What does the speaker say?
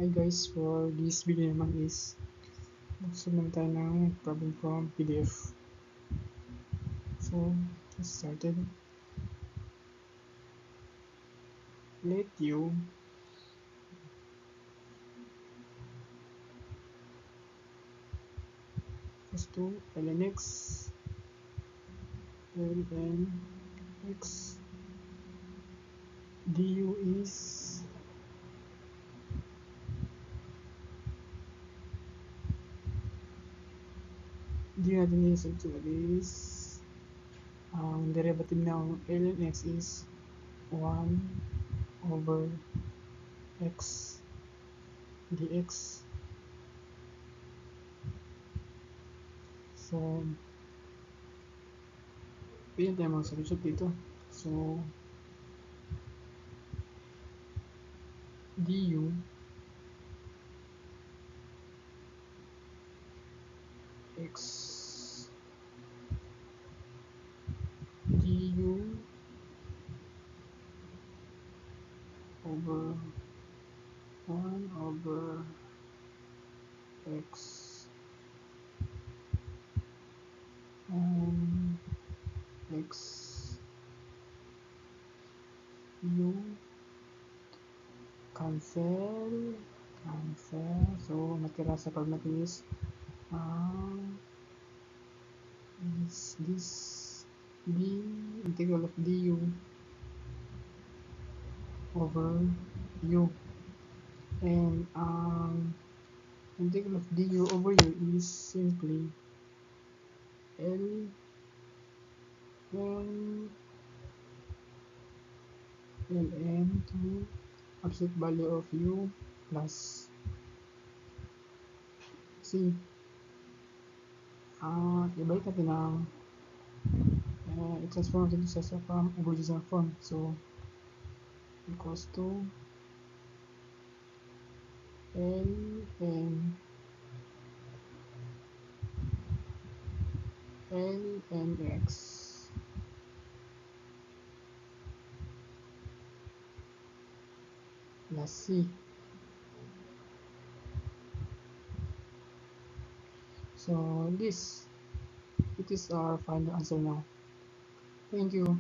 Hi guys, for this video naman is buksan naman tayo ng problem from PDF. So, let's started. Let u equals to ln x du is du natin is ang derivative ng ln x is 1 over x dx. So, pwede tayo mag-substitute dito. So, du x du over 1 over x and x u cancel. So natira sa pag natin is this d integral of du over u, and integral of du over u is simply ln to absolute value of u plus c. Ibalik natin ang i-transform natin sa from original form. So equals to ln x plus c. So it is our final answer now. Thank you.